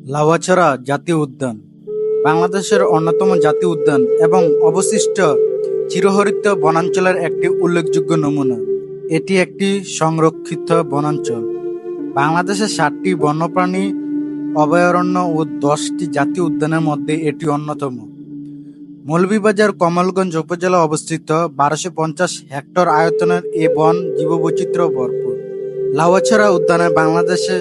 লাউয়াছড়া জাতীয় উদ্যান বাংলাদেশের অন্যতম জাতীয় উদ্যান এবং অবশিষ্ট চিরহরিত বনাঞ্চলের একটি উল্লেখযোগ্য নমুনা। এটি একটি সংরক্ষিত বনাঞ্চল। বাংলাদেশের ৭টি বন্যপ্রাণী অভয়ারণ্য ও ১০টি জাতীয় উদ্যানের মধ্যে এটি অন্যতম। মৌলভীবাজার কমলগঞ্জ উপজেলা অবস্থিত ১২৫০ হেক্টর আয়তনের এ বন জীববৈচিত্র্য ভরপুর। লাউয়াছড়া উদ্যানে বাংলাদেশে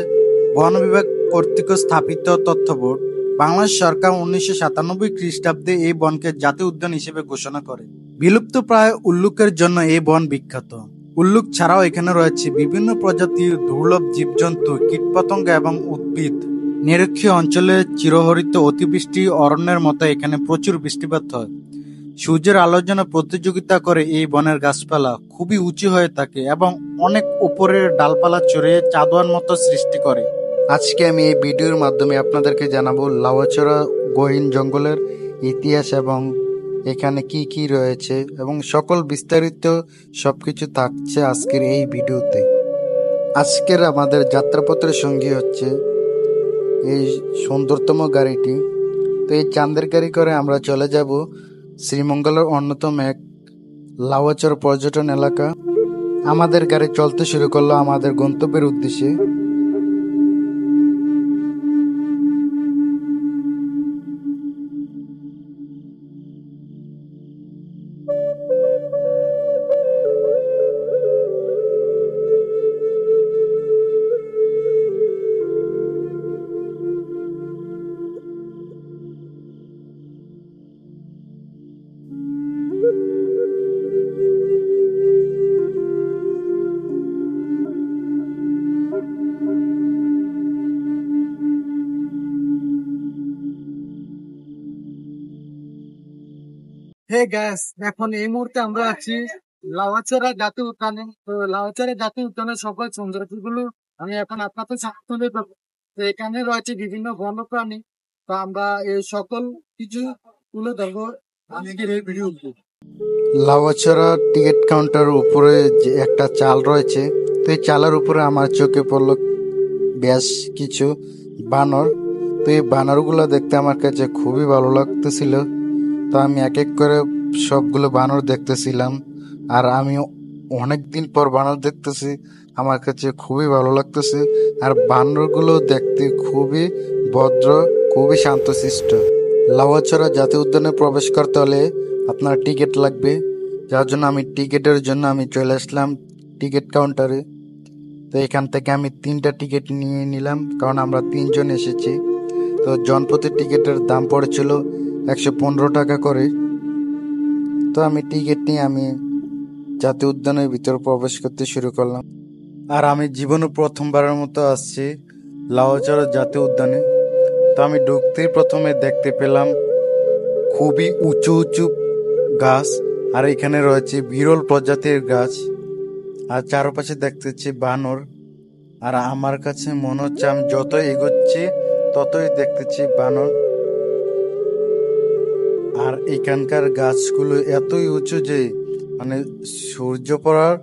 বন বিভাগ কর্তৃক স্থাপিত তথ্য বোর্ড। বাংলাদেশ সরকার ১৯৯৭ খ্রিস্টাব্দে এই বনকে জাতীয় উদ্যান হিসেবে ঘোষণা করে। বিলুপ্তপ্রায় উল্লুকের জন্য এই বন বিখ্যাত। উল্লুক ছাড়াও এখানে রয়েছে বিভিন্ন প্রজাতির দুর্লভ জীবজন্তু, কীটপতঙ্গ এবং উদ্ভিদ। নিরক্ষীয় অঞ্চলে চিরহরিত অতিবৃষ্টি অরণ্যের মতো এখানে প্রচুর বৃষ্টিপাত হয়। সূর্যের আলোর জন্য প্রতিযোগিতা করে এই বনের গাছপালা খুবই উঁচু হয়ে থাকে এবং অনেক উপরের ডালপালা ছড়িয়ে চাঁদোয়ার মতো সৃষ্টি করে। আজকে আমি এই ভিডিওর মাধ্যমে আপনাদেরকে জানাবো লাউয়াছড়া গহীন জঙ্গলের ইতিহাস এবং এখানে কি কি রয়েছে এবং সকল বিস্তারিত সবকিছু থাকছে আজকের এই ভিডিওতে। আজকের আমাদের যাত্রাপত্রের সঙ্গী হচ্ছে এই সুন্দরতম গাড়িটি। তো এই চাঁদের গাড়ি করে আমরা চলে যাব শ্রীমঙ্গলের অন্যতম এক লাউয়াছড়া পর্যটন এলাকা। আমাদের গাড়ি চলতে শুরু করলো আমাদের গন্তব্যের উদ্দেশ্যে। হে গ্যাস, এখন এই মুহূর্তে আমরা আছি লাউয়াছড়া জাতীয় উদ্যানে। তো লাউয়াছড়া জাতীয় উদ্যানের সকল সৌন্দর্যগুলো আমি এখন আপনাদের সামনে তুলে ধরবো। তো এখানে রয়েছে বিভিন্ন বন্যপ্রাণী। তো আমরা এই সকল কিছু তুলে ধরবো আজকের এই ভিডিওতে। লাউয়াছড়া টিকিট কাউন্টারের উপরে যে একটা চাল রয়েছে, তো এই চালের উপরে আমার চোখে পড়লো বেশ কিছু বানর। তো এই বানরগুলো দেখতে আমার কাছে খুবই ভালো লাগতেছিল। তো আমি এক এক করে সবগুলো বানর দেখতেছিলাম, আর আমি অনেক দিন পর বানর দেখতেছি, আমার কাছে খুবই ভালো লাগতেছে। আর বানরগুলো দেখতে খুবই ভদ্র, খুবই শান্তশিষ্ট। লাউয়াছড়া জাতীয় উদ্যানে প্রবেশ করতে হলে আপনার টিকিট লাগবে, যার জন্য আমি টিকিটের জন্য আমি চলে আসলাম টিকিট কাউন্টারে। তো এখান থেকে আমি 3টা টিকিট নিয়ে নিলাম, কারণ আমরা 3জন এসেছি। তো জনপ্রতি টিকিটের দাম পড়েছিল ১১৫ টাকা করে। তো আমি টিকিট নিয়ে আমি জাতীয় উদ্যানের ভিতরে প্রবেশ করতে শুরু করলাম। আর আমি জীবনে প্রথমবারের মতো আসছি লাউয়াছড়া জাতীয় উদ্যানে। তো আমি ঢুকতেই প্রথমে দেখতে পেলাম খুবই উঁচু উঁচু গাছ, আর এখানে রয়েছে বিরল প্রজাতির গাছ, আর চারপাশে দেখতেছি বানর। আর আমার কাছে মনে হচ্ছে আমি যত এগোচ্ছি ততই দেখতেছি বানর। আর এখানকার গাছগুলো এতই উঁচু যে মানে সূর্য পড়ার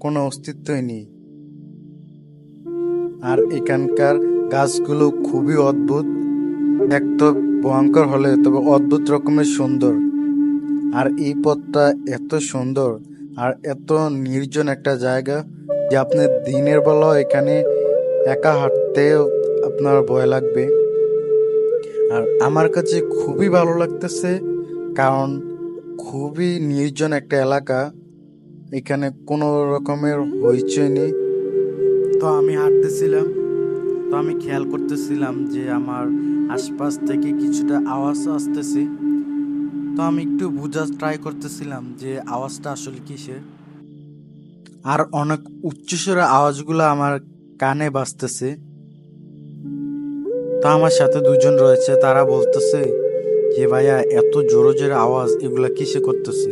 কোনো অস্তিত্বই নেই। আর এখানকার গাছগুলো খুবই অদ্ভুত, দেখতে ভয়ঙ্কর হলে তবে অদ্ভুত রকমের সুন্দর। আর এই পথটা এত সুন্দর আর এত নির্জন একটা জায়গা যে আপনি দিনের বেলাও এখানে একা হাঁটতে আপনার ভয় লাগবে। আর আমার কাছে খুবই ভালো লাগতেছে, কারণ খুবই নির্জন একটা এলাকা, এখানে কোনো রকমের হইচই নেই। তো আমি হাঁটতেছিলাম, তো আমি খেয়াল করতেছিলাম যে আমার আশপাশ থেকে কিছুটা আওয়াজ আসতেছে। তো আমি একটু বোঝার ট্রাই করতেছিলাম যে আওয়াজটা আসলে কিসের। আর অনেক উচ্চস্বরে আওয়াজগুলো আমার কানে বাজতেছে। তো আমার সাথে 2জন রয়েছে, তারা বলতেছে যে ভাইয়া এত জোরে জোরে আওয়াজ এগুলা কিসে করতেছে।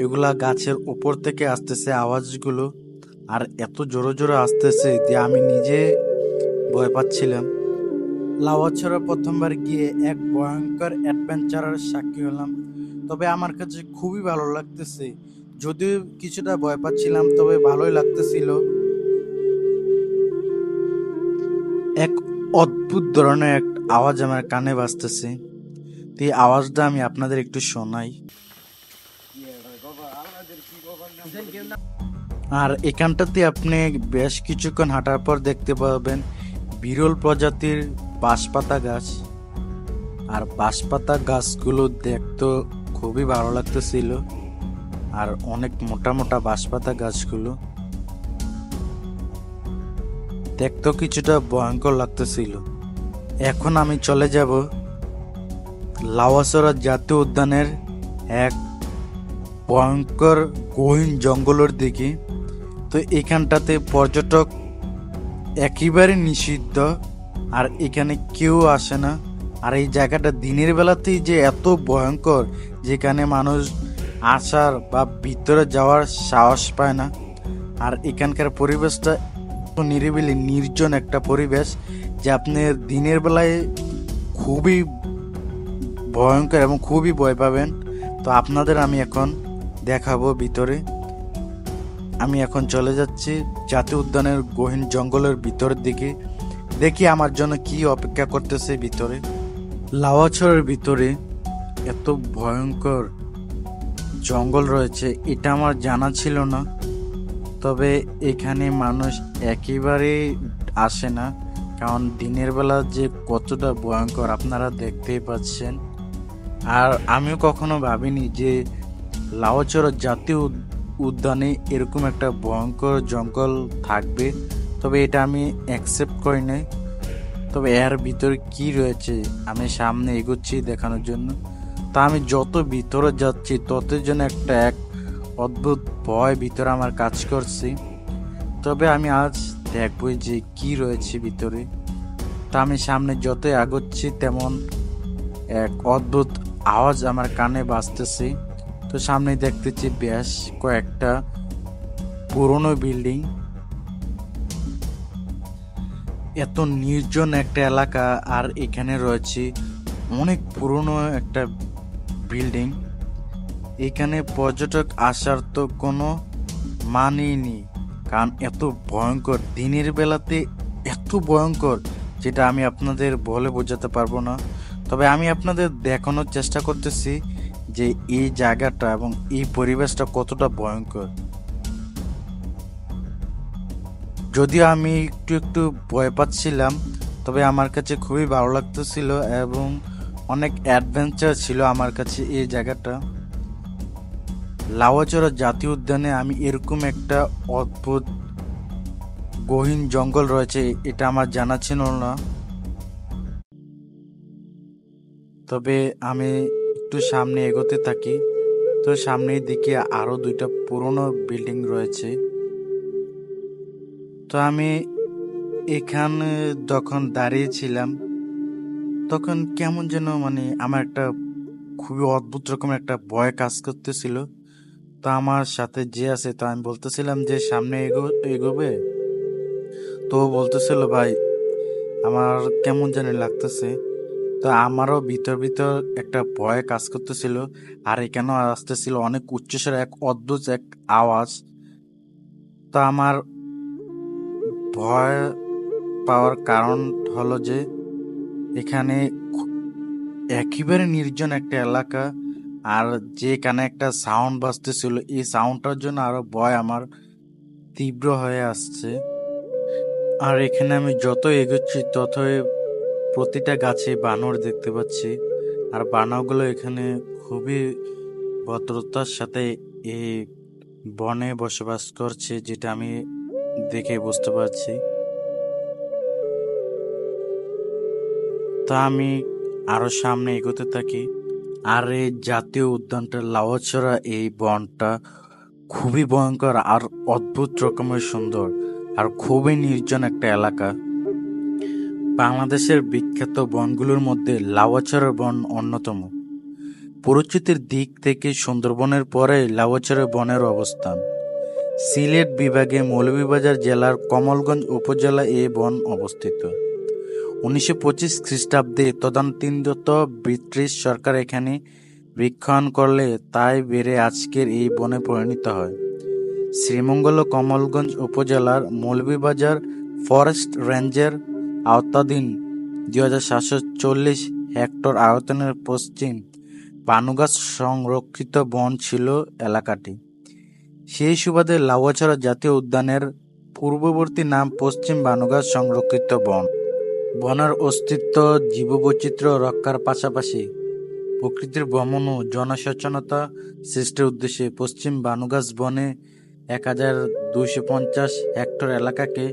এগুলা গাছের উপর থেকে আসতেছে আওয়াজগুলো, আর এত জোরে জোরে আসতেছে যে আমি নিজে ভয় পাচ্ছিলাম। লাউয়াছড়া প্রথমবার গিয়ে এক ভয়ঙ্কর অ্যাডভেঞ্চারের সাক্ষী হলাম, তবে আমার কাছে খুবই ভালো লাগতেছে। যদিও কিছুটা ভয় পাচ্ছিলাম, তবে ভালোই লাগতেছিল। এক অদ্ভুত ধরনের এক আওয়াজ আমার কানে বাজতেছে। তো এই আওয়াজটা আমি আপনাদের একটু শোনাই। আর এখানটাতে আপনি বেশ কিছুক্ষণ হাঁটার পর দেখতে পাবেন বিরল প্রজাতির বাঁশপাতা গাছ। আর বাঁশপাতা গাছগুলো দেখতে খুবই ভালো লাগতেছিল, আর অনেক মোটা মোটা বাঁশপাতা গাছগুলো দেখতে কিছুটা ভয়ঙ্কর লাগতেছিল। এখন আমি চলে যাব লাউয়াছড়া জাতীয় উদ্যানের এক ভয়ঙ্কর গহীন জঙ্গলের দিকে। তো এখানটাতে পর্যটক একেবারে নিষিদ্ধ, আর এখানে কেউ আসে না। আর এই জায়গাটা দিনের বেলাতেই যে এত ভয়ঙ্কর, যেখানে মানুষ আসার বা ভিতরে যাওয়ার সাহস পায় না। আর এখানকার পরিবেশটা নিরিবিলি নির্জন একটা পরিবেশ, যে আপনি দিনের বেলায় খুবই ভয়ঙ্কর এবং খুবই ভয় পাবেন। তো আপনাদের আমি এখন দেখাবো ভিতরে। আমি এখন চলে যাচ্ছি জাতীয় উদ্যানের গহীন জঙ্গলের ভিতরের দিকে, দেখি আমার জন্য কি অপেক্ষা করতেছে ভিতরে। লাউয়াছড়ার ভিতরে এত ভয়ঙ্কর জঙ্গল রয়েছে এটা আমার জানা ছিল না। তবে এখানে মানুষ একেবারে আসে না, কারণ দিনের বেলা যে কতটা ভয়ঙ্কর আপনারা দেখতেই পাচ্ছেন। আর আমিও কখনো ভাবিনি যে লাউয়াছড়া জাতীয় উদ্যানে এরকম একটা ভয়ঙ্কর জঙ্গল থাকবে। তবে এটা আমি অ্যাকসেপ্ট করি নাই। তবে এর ভিতরে কি রয়েছে আমি সামনে এগোচ্ছি দেখানোর জন্য। তা আমি যত ভিতরে যাচ্ছি ততই যেন এক অদ্ভুত ভয় ভিতরে আমার কাজ করছে। তবে আমি আজ দেখবই যে কি রয়েছে ভিতরে। তা আমি সামনে যতই আগাচ্ছি তেমন এক অদ্ভুত আওয়াজ আমার কানে বাজতেছে। তো সামনে দেখতেছি বেশ কয়েকটা পুরনো বিল্ডিং। এত নির্জন একটা এলাকা, আর এখানে রয়েছে অনেক পুরনো একটা বিল্ডিং। এখানে পর্যটক আসার তো কোনো মানেই নেই, কারণ এত ভয়ঙ্কর দিনের বেলাতে, এত ভয়ঙ্কর যেটা আমি আপনাদের বলে বোঝাতে পারবো না। তবে আমি আপনাদের দেখানোর চেষ্টা করতেছি যে এই জায়গাটা এবং এই পরিবেশটা কতটা ভয়ঙ্কর। যদিও আমি একটু একটু ভয় পাচ্ছিলাম, তবে আমার কাছে খুবই ভালো লাগতেছিল এবং অনেক অ্যাডভেঞ্চার ছিল আমার কাছে এই জায়গাটা। লাউয়াছড়া জাতীয় উদ্যানে আমি এরকম একটা অদ্ভুত গহীন জঙ্গল রয়েছে এটা আমার জানা ছিল না। তবে আমি একটু সামনে এগোতে থাকি। তো সামনের দিকে আরো দুইটা পুরনো বিল্ডিং রয়েছে। তো আমি এখানে যখন দাঁড়িয়েছিলাম তখন কেমন যেন আমার একটা খুবই অদ্ভুত রকমের একটা ভয় কাজ করতেছিল। তো আমার সাথে যে আছে, তো আমি বলতেছিলাম যে সামনে এগোবে। তো ও বলতেছিল ভাই আমার কেমন জানি লাগতেছে। তো আমারও ভিতর ভিতর একটা ভয় কাজ করতেছিল। আর এখানেও আসতেছিল অনেক উচ্চস্বর এক অদ্ভুত এক আওয়াজ। তো আমার ভয় পাওয়ার কারণ হলো যে এখানে একেবারে নির্জন একটা এলাকা, আর যেখানে একটা সাউন্ড বাজতেছিল এই সাউন্ডটার জন্য আরো ভয় আমার তীব্র হয়ে আসছে। আর এখানে আমি যত এগোচ্ছি ততই প্রতিটা গাছে বানর দেখতে পাচ্ছি। আর বানরগুলো এখানে খুবই ভদ্রতার সাথে এই বনে বসবাস করছে, যেটা আমি দেখে বুঝতে পারছি। তা আমি আরো সামনে এগোতে থাকি। আর এই জাতীয় উদ্যানটা লাউয়াছড়া এই বনটা খুবই ভয়ঙ্কর আর অদ্ভুত রকমের সুন্দর, আর খুবই নির্জন একটা এলাকা। বাংলাদেশের বিখ্যাত বনগুলোর মধ্যে লাউয়াছড়া বন অন্যতম। পরিচিতির দিক থেকে সুন্দরবনের পরে লাউয়াছড়া বনের অবস্থান। সিলেট বিভাগে মৌলভীবাজার জেলার কমলগঞ্জ উপজেলায় এই বন অবস্থিত। 1925 খ্রিস্টাব্দে তদানীন্তন ব্রিটিশ সরকার এখানে বৃক্ষায়ন করলে তাই বেড়ে আজকের এই বনে পরিণত হয়। শ্রীমঙ্গল ও কমলগঞ্জ উপজেলার মৌলভীবাজার ফরেস্ট রেঞ্জের আওতাধীন 2740 হেক্টর আয়তনের পশ্চিম বানুগাছ সংরক্ষিত বন ছিল এলাকাটি। সেই সুবাদে লাউয়াছড়া জাতীয় উদ্যানের পূর্ববর্তী নাম পশ্চিম বানুগাছ সংরক্ষিত বন। বনের অস্তিত্ব জীববৈচিত্র্য রক্ষার পাশাপাশি প্রকৃতির ভ্রমণ ও জনসচেতনতা সৃষ্টির উদ্দেশ্যে পশ্চিম বানুগাছ বনে 1250 হেক্টর এলাকাকে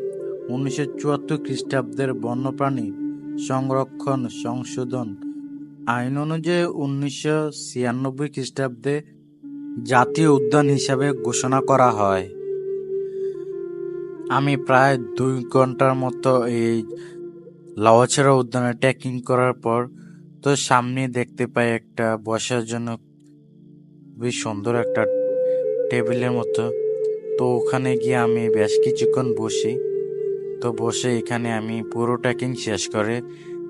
1974 খ্রিস্টাব্দের বন্যপ্রাণী সংরক্ষণ সংশোধন আইন অনুযায়ী 1996 খ্রিস্টাব্দে জাতীয় উদ্যান হিসাবে ঘোষণা করা হয়। আমি প্রায় 2 ঘন্টার মতো এই লাউয়াছড়া উদ্যানে ট্রেকিং করার পর তো সামনে দেখতে পাই একটা বসার জন্য বেশ সুন্দর একটা টেবিলের মতো। তো ওখানে গিয়ে আমি বেশ কিছুক্ষণ বসি। তো বসে এখানে আমি পুরো ট্রেকিং শেষ করে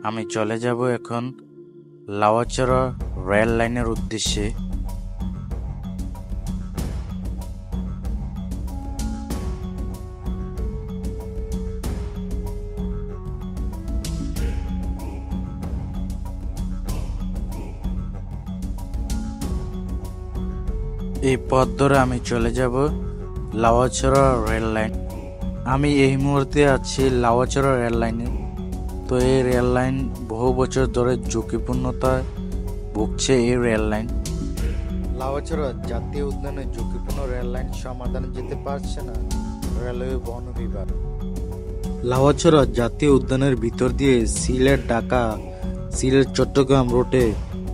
আমি চলে যাব এখন লাউয়াছড়া রেল লাইনের উদ্দেশ্যে। এই পথ ধরে আমি চলে যাব লাউয়াছড়া রেল লাইন। আমি এই মুহূর্তে আছি লাউয়াছড়া রেল লাইনে। তো এই রেল লাইন বহু বছর ধরে ঝুঁকিপূর্ণতায় ভুগছে। এই রেল লাইন লাউয়াছড়া জাতীয় উদ্যানে ঝুঁকিপূর্ণ রেল লাইন সমাধান যেতে পারছে না রেলওয়ে বন বিভাগ। লাউয়াছড়া জাতীয় উদ্যানের ভিতর দিয়ে সিলেট ঢাকা সিলেট চট্টগ্রাম রুটে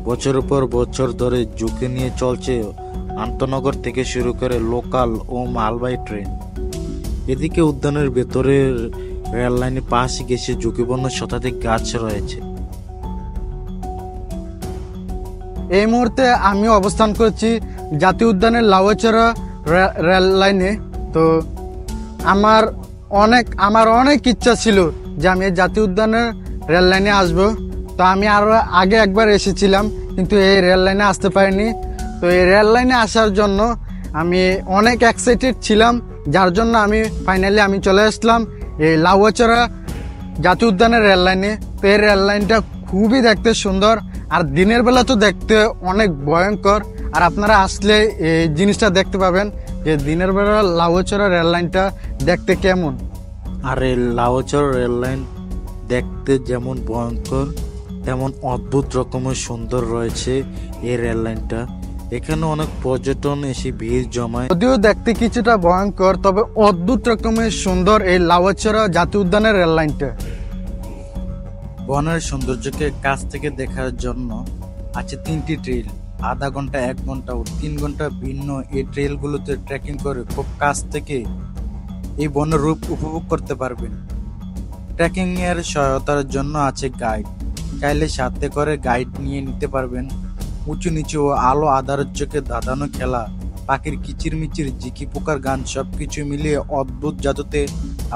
বছরের পর বছর ধরে ঝুঁকি নিয়ে চলছে আন্তনগর থেকে শুরু করে লোকাল ও মালবাহী ট্রেন। এদিকে উদ্যানের ভেতরের রেল লাইনের পাশে গেছে ঝুঁকিপূর্ণ শতাধিক গাছ রয়েছে। এই মুহূর্তে আমি অবস্থান করছি জাতীয় উদ্যানের লাউয়াছড়া রেল লাইনে। তো আমার অনেক ইচ্ছা ছিল যে আমি এই জাতীয় উদ্যানের রেল লাইনে আসবো। তো আমি আরো আগে একবার এসেছিলাম, কিন্তু এই রেল লাইনে আসতে পারিনি। তো এই রেল লাইনে আসার জন্য আমি অনেক এক্সাইটেড ছিলাম, যার জন্য আমি ফাইনালি আমি চলে আসলাম এই লাউয়াছড়া জাতীয় উদ্যানের রেল লাইনে। তো এই রেল লাইনটা খুবই দেখতে সুন্দর, আর দিনের বেলা তো দেখতে অনেক ভয়ঙ্কর। আর আপনারা আসলে এই জিনিসটা দেখতে পাবেন যে দিনের বেলা লাউয়াছড়া রেল লাইনটা দেখতে কেমন। আর এই লাউয়াছড়া রেল লাইন দেখতে যেমন ভয়ঙ্কর তেমন অদ্ভুত রকমের সুন্দর রয়েছে এই রেল লাইনটা। এখানে অনেক পর্যটন এসে ভিড় জমায়। যদিও দেখতে কিছুটা ভয়ঙ্কর, তবে অদ্ভুত রকমের সুন্দর এই লাউয়াছড়া জাতীয় উদ্যানের রেল লাইনটা। বনের সৌন্দর্যকে কাছ থেকে দেখার জন্য আছে 3টি ট্রেল। আধা ঘন্টা, 1 ঘন্টা ও 3 ঘন্টা ভিন্ন এই ট্রেলগুলোতে ট্রেকিং করে খুব কাছ থেকে এই বনের রূপ উপভোগ করতে পারবেন। ট্রেকিং এর সহায়তার জন্য আছে গাইড, চাইলে সাথে করে গাইড নিয়ে নিতে পারবেন। উঁচু নিচু ও আলো আধারের চোখে ধাঁধানো খেলা, পাখির কিচিরমিচির, ঝিকি পোকার গান সবকিছু মিলিয়ে অদ্ভুত জাদুতে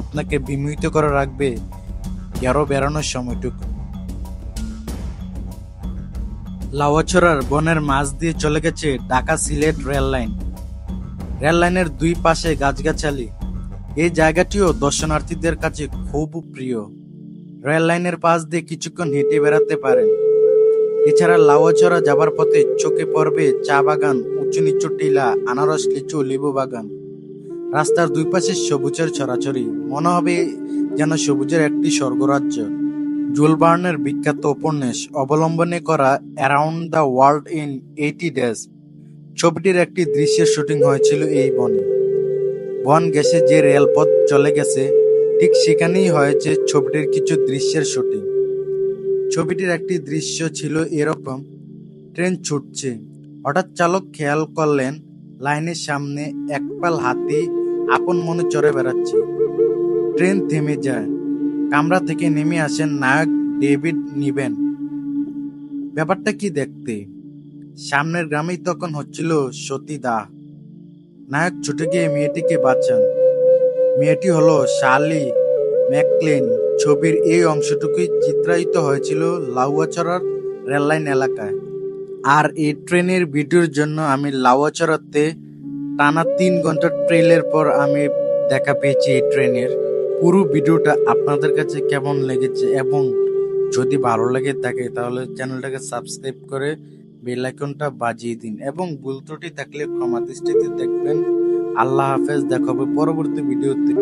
আপনাকে বিমোহিত করে রাখবে বেড়ানোর সময়টুকু। লাউয়াছড়ার বনের মাঝ দিয়ে চলে গেছে Dhaka Sylhet rail line. Rail লাইনের 2 পাশে গাছগাছালি। এই জায়গাটিও দর্শনার্থীদের কাছে খুব প্রিয়। রেল লাইনের পাশ দিয়ে কিছুক্ষণ হেঁটে বেড়াতে পারেন। এছাড়া লাউয়াছড়া যাবার পথে চোখে পড়বে চা বাগান, উঁচু নিচু টিলা, আনারস, লিচু, লেবু বাগান। রাস্তার 2 পাশে সবুজের ছড়াছড়ি, মনে হবে যেন সবুজের একটি স্বর্গরাজ্য। জুল ভার্নের বিখ্যাত উপন্যাস অবলম্বনে করা around the world in 80 days ছবিটির একটি দৃশ্যের শুটিং হয়েছিল এই বনে। বন গেছে যে রেলপথ চলে গেছে, ঠিক সেখানেই হয়েছে ছবিটির কিছু দৃশ্যের শুটিং। ছবিটির একটি দৃশ্য ছিল এরকম: ট্রেন ছুটছে, হঠাৎ চালক খেয়াল করলেন লাইনের সামনে একপাল হাতি আপন মনে চড়ে বেড়াচ্ছে। ট্রেন থেমে যায়। কামরা থেকে নেমে আসেন নায়ক ডেভিড নিবেন। ব্যাপারটা কি দেখতে? সামনের গ্রামেই তখন হচ্ছিল সতীদাহ। নায়ক ছুটে গিয়ে মেয়েটিকে বাঁচান। মেয়েটি হলো শার্লি ম্যাকলেন। ছবির এই অংশটুকুই চিত্রায়িত হয়েছিল লাউয়াছড়ার রেললাইন এলাকায়। আর এই ট্রেনের ভিডিওর জন্য আমি লাউয়াছড়াতে টানা 3 ঘন্টা ট্রেলের পর আমি দেখা পেয়েছি এই ট্রেনের। পুরো ভিডিওটা আপনাদের কাছে কেমন লেগেছে এবং যদি ভালো লাগে থাকে তাহলে চ্যানেলটাকে সাবস্ক্রাইব করে বেল আইকনটা বাজিয়ে দিন এবং ভুল ত্রুটি থাকলে ক্ষমা দৃষ্টিতে দেখবেন। আল্লাহ হাফেজ, দেখা হবে পরবর্তী ভিডিওতে।